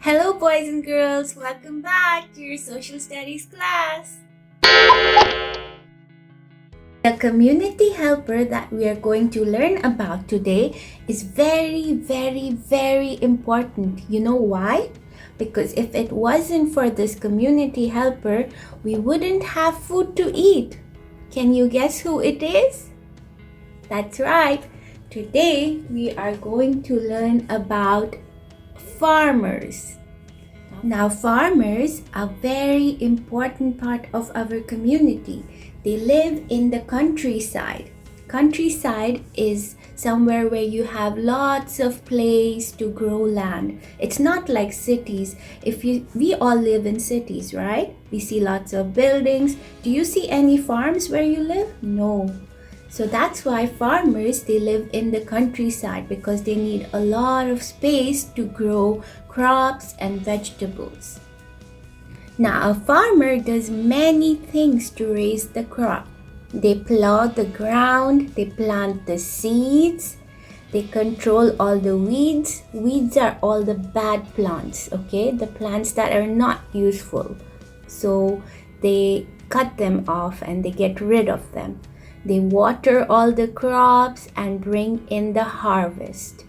Hello, boys and girls. Welcome back to your social studies class. The community helper that we are going to learn about today is very important. You know why? Because if it wasn't for this community helper, we wouldn't have food to eat. Can you guess who it is? That's right. Today we are going to learn about farmers. Now, farmers are a very important part of our community. They live in the countryside. Countryside is somewhere where you have lots of place to grow land. It's not like cities. We all live in cities, right? We see lots of buildings. Do you see any farms where you live? No. So that's why farmers, they live in the countryside because they need a lot of space to grow crops and vegetables. Now, a farmer does many things to raise the crop. They plow the ground, they plant the seeds, they control all the weeds. Weeds are all the bad plants, okay? The plants that are not useful. So they cut them off and they get rid of them. They water all the crops and bring in the harvest.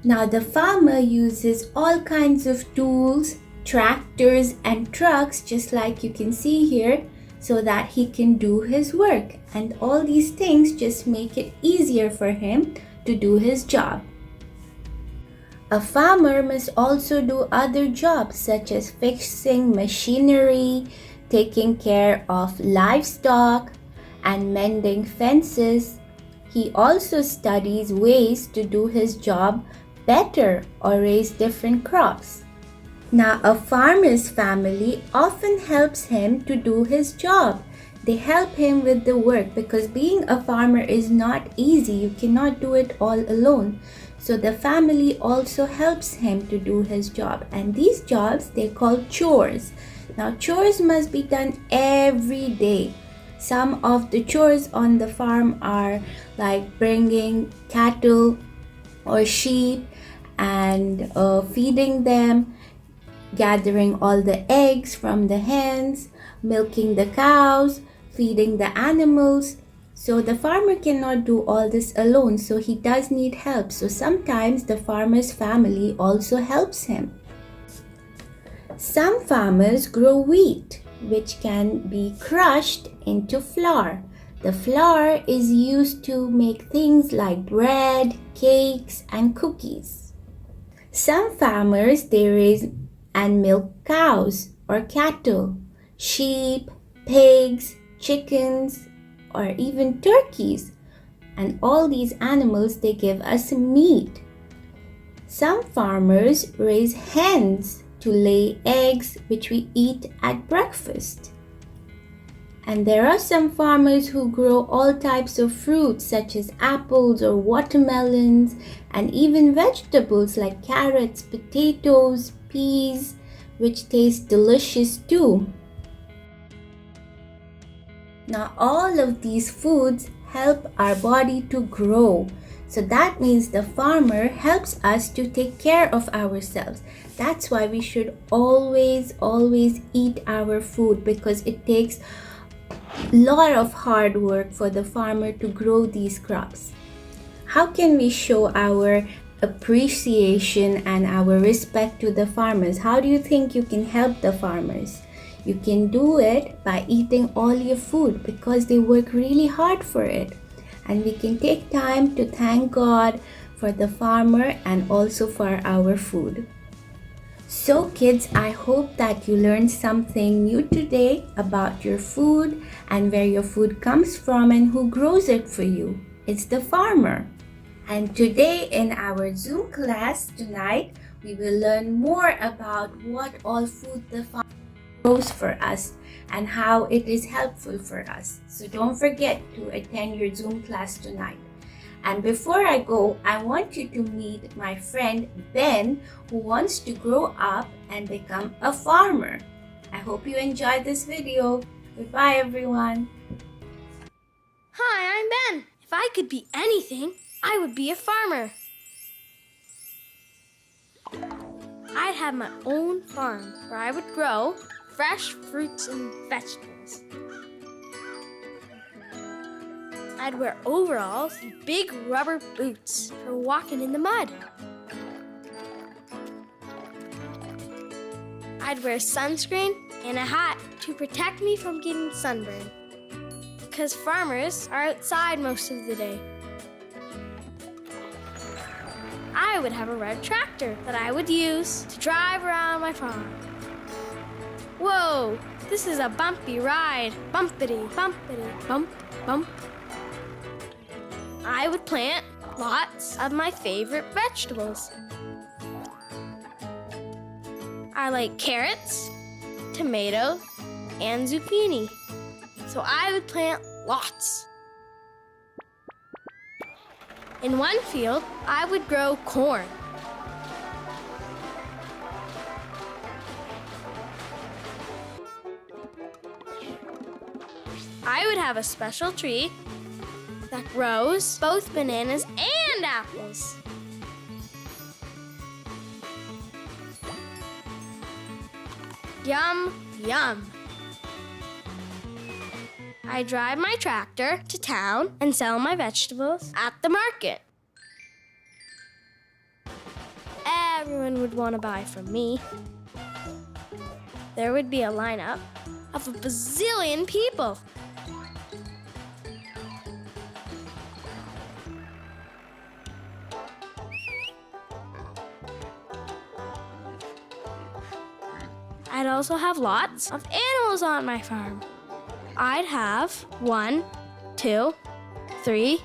Now the farmer uses all kinds of tools, tractors and trucks, just like you can see here, so that he can do his work. And all these things just make it easier for him to do his job. A farmer must also do other jobs such as fixing machinery, taking care of livestock, and mending fences. He also studies ways to do his job better or raise different crops. Now, a farmer's family often helps him to do his job. They help him with the work because being a farmer is not easy. You cannot do it all alone. So the family also helps him to do his job. And these jobs, they call chores. Now, chores must be done every day. Some of the chores on the farm are like bringing cattle or sheep and feeding them, gathering all the eggs from the hens, milking the cows, feeding the animals. So the farmer cannot do all this alone, so he does need help. So sometimes the farmer's family also helps him. Some farmers grow wheat, which can be crushed into flour. The flour is used to make things like bread, cakes, and cookies. Some farmers, they raise and milk cows or cattle, sheep, pigs, chickens, or even turkeys. And all these animals, they give us meat. Some farmers raise hens to lay eggs, which we eat at breakfast. And there are some farmers who grow all types of fruits such as apples or watermelons, and even vegetables like carrots, potatoes, peas, which taste delicious too. Now all of these foods help our body to grow. So that means the farmer helps us to take care of ourselves. That's why we should always eat our food, because it takes a lot of hard work for the farmer to grow these crops. How can we show our appreciation and our respect to the farmers? How do you think you can help the farmers? You can do it by eating all your food because they work really hard for it. And we can take time to thank God for the farmer and also for our food. So kids, I hope that you learned something new today about your food and where your food comes from and who grows it for you. It's the farmer. And today in our Zoom class tonight, we will learn more about what all food the farmer grows for us and how it is helpful for us. So don't forget to attend your Zoom class tonight. And before I go, I want you to meet my friend Ben, who wants to grow up and become a farmer. I hope you enjoyed this video. Goodbye, everyone. Hi, I'm Ben. If I could be anything, I would be a farmer. have my own farm where I would grow fresh fruits and vegetables. I'd wear overalls and big rubber boots for walking in the mud. I'd wear sunscreen and a hat to protect me from getting sunburned, because farmers are outside most of the day. I would have a red tractor that I would use to drive around my farm. Whoa, this is a bumpy ride. Bumpity, bumpity, bump, bump. I would plant lots of my favorite vegetables. I like carrots, tomatoes, and zucchini. So I would plant lots. In one field, I would grow corn. I would have a special tree that grows both bananas and apples. Yum, yum. I drive my tractor to town and sell my vegetables at the market. Everyone would want to buy from me. There would be a lineup of a bazillion people. I'd also have lots of animals on my farm. I'd have 1, 2, 3,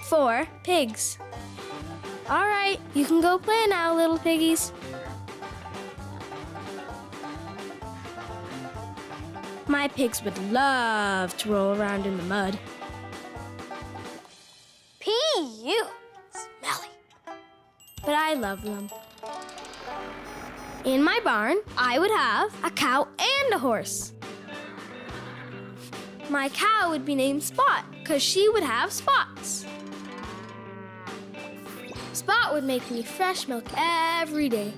4 pigs. All right, you can go play now, little piggies. My pigs would love to roll around in the mud. Pee-you, smelly. But I love them. In my barn, I would have a cow and a horse. My cow would be named Spot because she would have spots. Spot would make me fresh milk every day.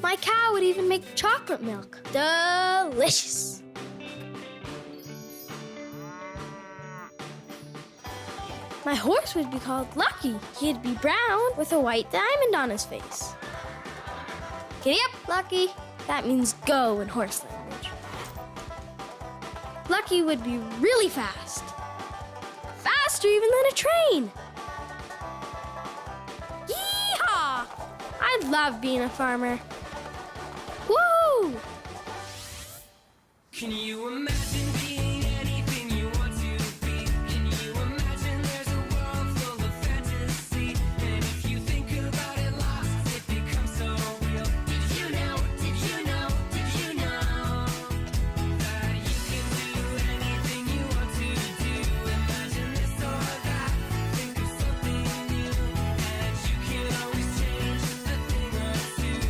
My cow would even make chocolate milk. Delicious. My horse would be called Lucky. He'd be brown with a white diamond on his face. Giddy up, Lucky. That means go in horse language. Lucky would be really fast. Faster even than a train. Yee-haw! I love being a farmer. Woo! Can you imagine being anything you want to be? Can you imagine there's a world full of fantasy? And if you think about it lost, it becomes so real. Did you know that you can do anything you want to do? Imagine this or that, think of something new, and you can always change a thing or two.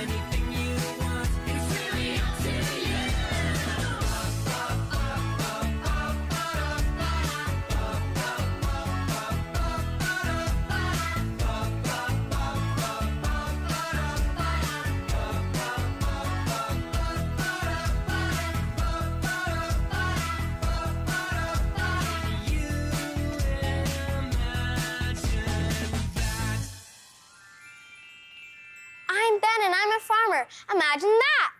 Anything you want, it's really up to you. I'm Ben and I'm a farmer. Imagine that.